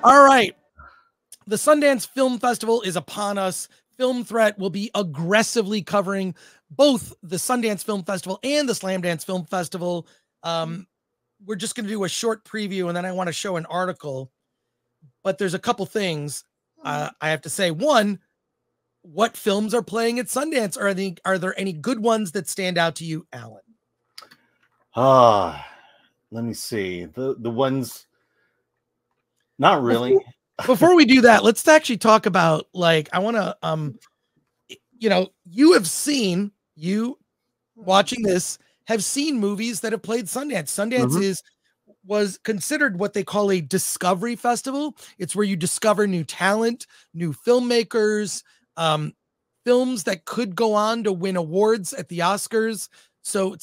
All right. The Sundance Film Festival is upon us. Film Threat will be aggressively covering both the Sundance Film Festival and the Slamdance Film Festival. We're just going to do a short preview, and then I want to show an article. But there's a couple things I have to say. One, what films are playing at Sundance? Are there any good ones that stand out to you, Alan? Let me see. The ones, not really. Before we do that, let's actually talk about, like, I want to, you watching this have seen movies that have played Sundance. Sundance was considered what they call a discovery festival. It's where you discover new talent, new filmmakers, films that could go on to win awards at the Oscars. So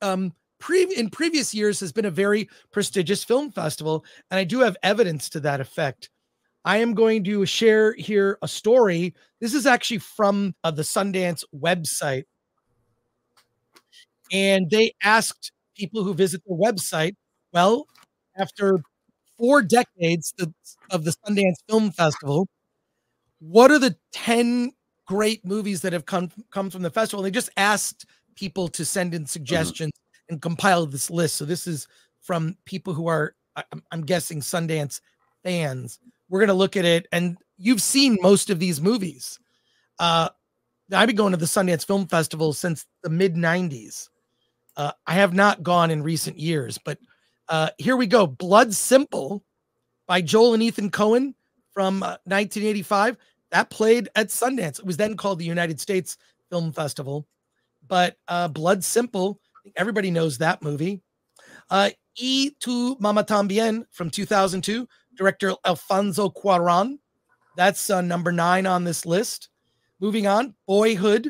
in previous years has been a very prestigious film festival, and I do have evidence to that effect. I am going to share here a story. This is actually from the Sundance website. And they asked people who visit the website, well, after 4 decades of the Sundance Film Festival, what are the 10 great movies that have come from the festival? And they just asked people to send in suggestions and compile this list. So this is from people who are, I'm guessing, Sundance fans. We're going to look at it, and you've seen most of these movies. I've been going to the Sundance Film Festival since the mid-90s. I have not gone in recent years, but here we go. Blood Simple by Joel and Ethan Coen from 1985. That played at Sundance. It was then called the United States Film Festival. But Blood Simple, everybody knows that movie. Y Tu Mama Tambien from 2002. Director Alfonso Cuarón. That's number 9 on this list. Moving on, Boyhood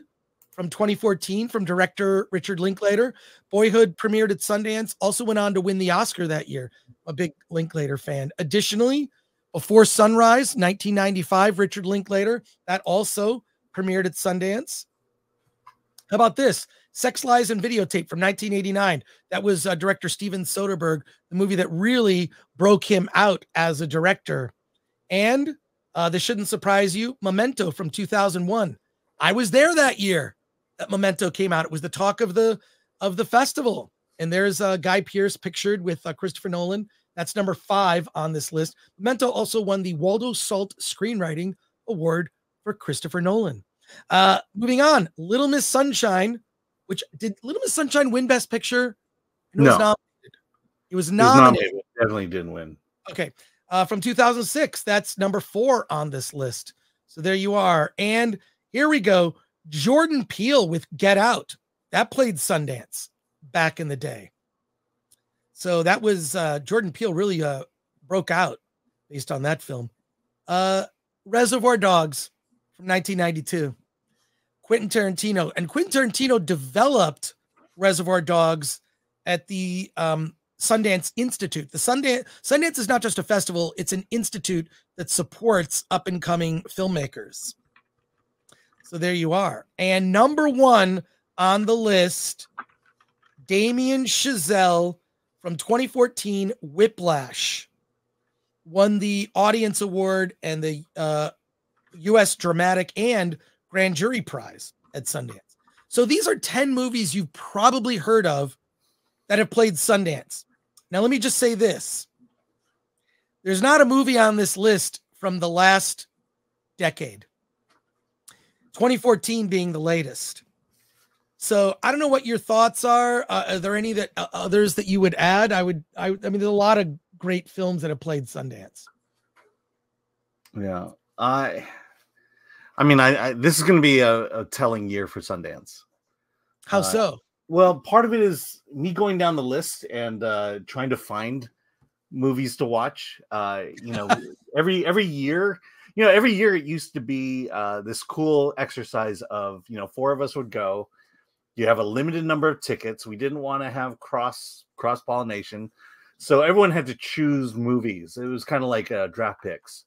from 2014 from director Richard Linklater. Boyhood premiered at Sundance, also went on to win the Oscar that year. I'm a big Linklater fan. Additionally, Before Sunrise, 1995, Richard Linklater. That also premiered at Sundance. How about this? Sex, Lies, and Videotape from 1989. That was director Steven Soderbergh, the movie that really broke him out as a director. And this shouldn't surprise you, Memento from 2001. I was there that year that Memento came out. It was the talk of the festival. And there's Guy Pearce pictured with Christopher Nolan. That's number 5 on this list. Memento also won the Waldo Salt Screenwriting Award for Christopher Nolan. Moving on, Little Miss Sunshine. Did Little Miss Sunshine win Best Picture? No. It was nominated. Definitely didn't win. Okay. From 2006. That's number 4 on this list. So there you are. And here we go. Jordan Peele with Get Out. That played Sundance back in the day. So that was Jordan Peele really broke out based on that film. Reservoir Dogs from 1992. Quentin Tarantino. And Quentin Tarantino developed Reservoir Dogs at the Sundance Institute. The Sundance is not just a festival, it's an institute that supports up-and-coming filmmakers. So there you are. And number 1 on the list, Damien Chazelle from 2014, Whiplash. Won the Audience Award and the U.S. Dramatic and Grand Jury Prize at Sundance. So these are 10 movies you've probably heard of that have played Sundance. Now, let me just say this. There's not a movie on this list from the last decade. 2014 being the latest. So I don't know what your thoughts are. Are there any others that you would add? I mean, there's a lot of great films that have played Sundance. Yeah. I mean, this is going to be a telling year for Sundance. How so? Well, part of it is me going down the list and trying to find movies to watch. Every year, every year it used to be this cool exercise of, 4 of us would go. You have a limited number of tickets. We didn't want to have cross pollination, so everyone had to choose movies. It was kind of like draft picks,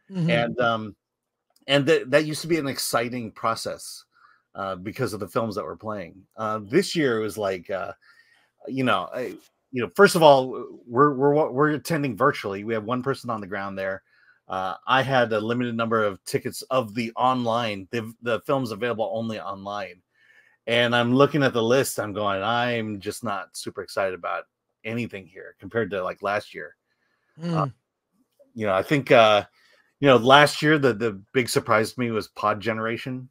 and that used to be an exciting process because of the films that were playing. This year it was like, first of all, we're attending virtually. We have one person on the ground there. I had a limited number of tickets of the online, the films available only online. And I'm looking at the list. I'm going, I'm just not super excited about anything here compared to like last year. Mm. I think, last year, the big surprise to me was Pod Generation.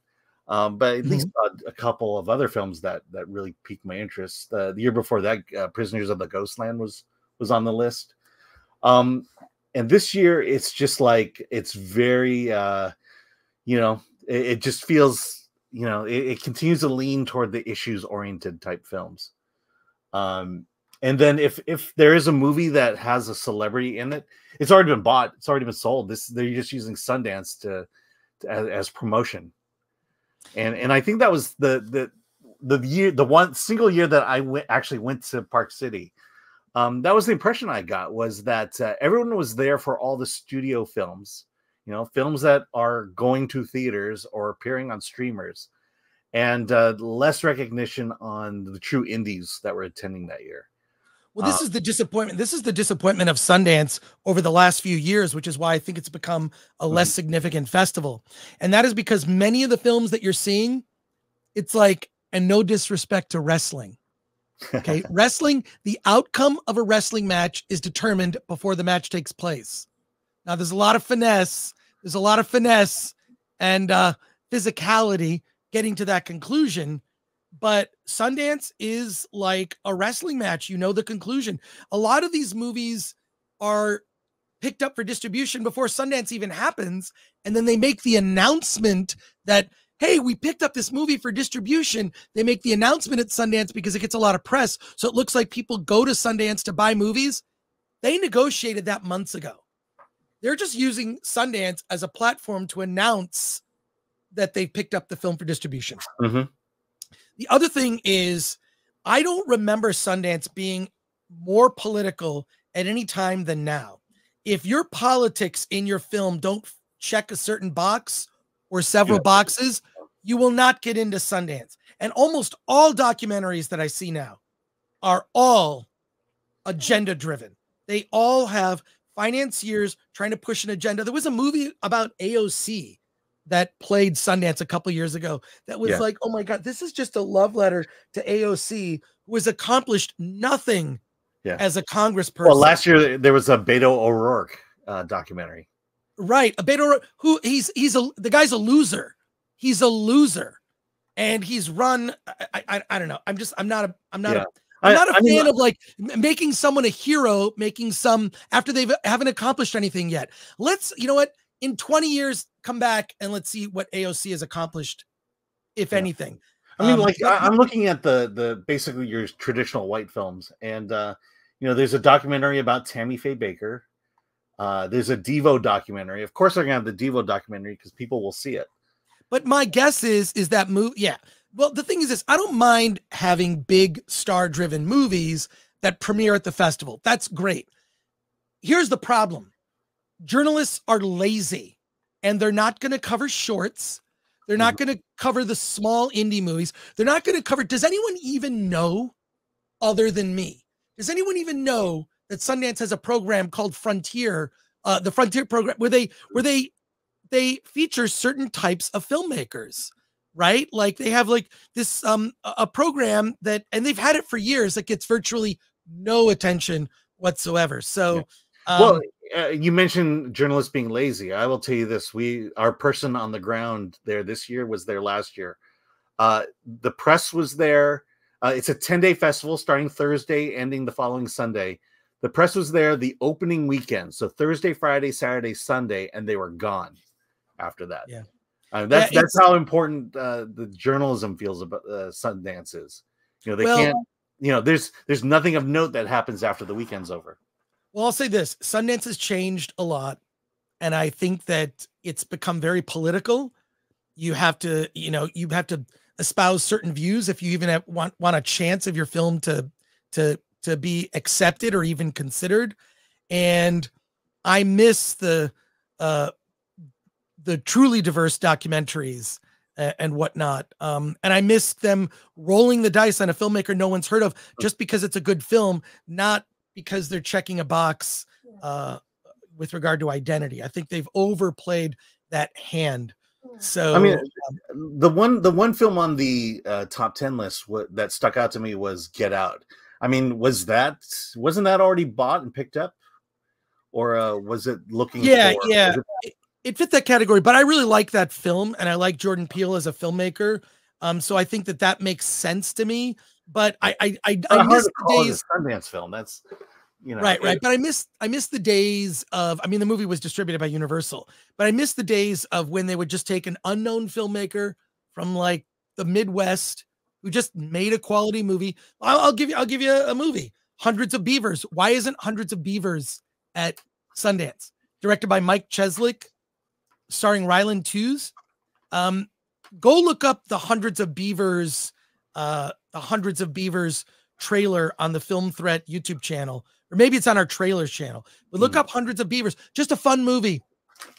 But at least a couple of other films that really piqued my interest. The year before that, Prisoners of the Ghostland was on the list. And this year, it's just like, it's very, it just feels, it continues to lean toward the issues-oriented type films. And then if there is a movie that has a celebrity in it, it's already been bought, it's already been sold. They're just using Sundance as promotion. And I think that was the one single year that I actually went to Park City. That was the impression I got, was that everyone was there for all the studio films, films that are going to theaters or appearing on streamers, and less recognition on the true indies that were attending that year. Well, this is the disappointment. This is the disappointment of Sundance over the last few years, which is why I think it's become a less significant festival. And that is because many of the films that you're seeing, it's like, and no disrespect to wrestling. Okay. Wrestling, the outcome of a wrestling match is determined before the match takes place. Now, there's a lot of finesse. There's a lot of finesse and physicality getting to that conclusion. But Sundance is like a wrestling match. You know the conclusion. A lot of these movies are picked up for distribution before Sundance even happens. And then they make the announcement that, hey, we picked up this movie for distribution. They make the announcement at Sundance because it gets a lot of press. So it looks like people go to Sundance to buy movies. They negotiated that months ago. They're just using Sundance as a platform to announce that they picked up the film for distribution. Mm-hmm. The other thing is, I don't remember Sundance being more political at any time than now. If your politics in your film don't check a certain box or several boxes, you will not get into Sundance. And almost all documentaries that I see now are all agenda driven. They all have financiers trying to push an agenda. There was a movie about AOC that played Sundance a couple years ago that was like, oh my God, this is just a love letter to AOC, who has accomplished nothing as a congressperson. Well, last year there was a Beto O'Rourke documentary. Right. A Beto O'Rourke, who the guy's a loser. He's a loser. And he's run, I don't know. I'm not a fan of like making someone a hero, after they haven't accomplished anything yet. Let's, you know what? In 20 years, come back and let's see what AOC has accomplished, if anything. I mean, I'm looking at the basically your traditional white films, and there's a documentary about Tammy Faye Baker. There's a Devo documentary. Of course, they're gonna have the Devo documentary because people will see it. But my guess is that movie. Yeah. Well, the thing is this: I don't mind having big star-driven movies that premiere at the festival. That's great. Here's the problem. Journalists are lazy and they're not going to cover shorts. They're not going to cover the small indie movies. They're not going to cover. Does anyone even know, other than me? Does anyone even know that Sundance has a program called Frontier, the Frontier program, where they feature certain types of filmmakers, right? Like they have like this a program that, and they've had it for years, that gets virtually no attention whatsoever. So, you mentioned journalists being lazy. I will tell you this: our person on the ground there this year was there last year. The press was there. It's a 10-day festival starting Thursday, ending the following Sunday. The press was there the opening weekend, so Thursday, Friday, Saturday, Sunday, and they were gone after that. Yeah, that's how important the journalism feels about Sundance is. They can't. There's nothing of note that happens after the weekend's over. Well, I'll say this: Sundance has changed a lot, and I think that it's become very political. You have to espouse certain views if you even want a chance of your film to be accepted or even considered. And I miss the truly diverse documentaries and whatnot. And I miss them rolling the dice on a filmmaker no one's heard of just because it's a good film, not because they're checking a box, with regard to identity. I think they've overplayed that hand. So I mean, the one film on the top 10 list that stuck out to me was Get Out. I mean, wasn't that already bought and picked up, or was it looking? Yeah, it fit that category. But I really like that film, and I like Jordan Peele as a filmmaker. So I think that makes sense to me. But I miss the days. Sundance film. That's right. But I miss the days of. I mean, the movie was distributed by Universal, but I miss the days of when they would just take an unknown filmmaker from like the Midwest who just made a quality movie. I'll give you a movie, Hundreds of Beavers. Why isn't Hundreds of Beavers at Sundance? Directed by Mike Cheslick, starring Ryland Tews. Go look up the Hundreds of Beavers trailer on the Film Threat YouTube channel, or maybe it's on our trailers channel, but look up Hundreds of Beavers. Just a fun movie.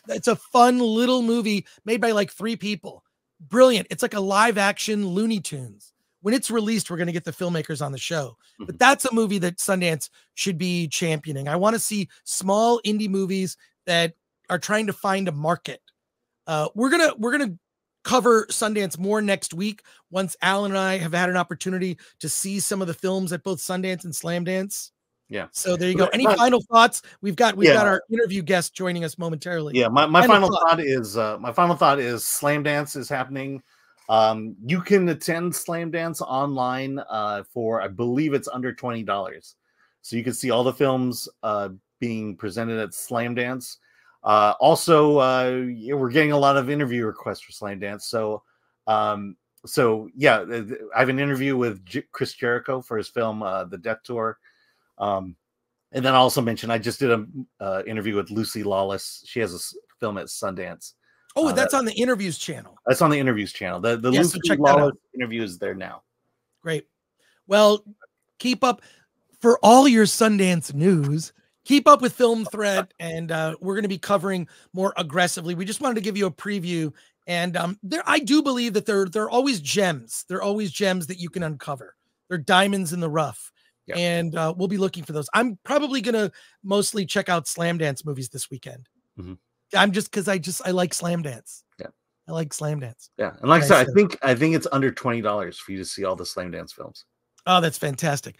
It's a fun little movie made by like 3 people. Brilliant. It's like a live action Looney Tunes. When it's released, we're going to get the filmmakers on the show, but that's a movie that Sundance should be championing. I want to see small indie movies that are trying to find a market. We're going to cover Sundance more next week once Alan and I have had an opportunity to see some of the films at both Sundance and Slamdance. Yeah. So there you go. Any final thoughts? We've got our interview guest joining us momentarily. Yeah. My final thought is Slamdance is happening. You can attend Slamdance online for, I believe it's under $20. So you can see all the films being presented at Slamdance. Also, we're getting a lot of interview requests for Slamdance. So yeah, I have an interview with Chris Jericho for his film, The Death Tour. And then I also mentioned, I just did an interview with Lucy Lawless. She has a film at Sundance. Oh, that's on the interviews channel. That's on the interviews channel. The Lucy Lawless interview is there now. Great. Well, keep up for all your Sundance news. Keep up with Film Threat, and we're going to be covering more aggressively. We just wanted to give you a preview, and I do believe that there are always gems. There are always gems that you can uncover. They're diamonds in the rough, and we'll be looking for those. I'm probably going to mostly check out Slamdance movies this weekend. I'm just because I like Slamdance. Yeah, I like Slamdance. Yeah, and like I said, I think it's under $20 for you to see all the Slamdance films. Oh, that's fantastic.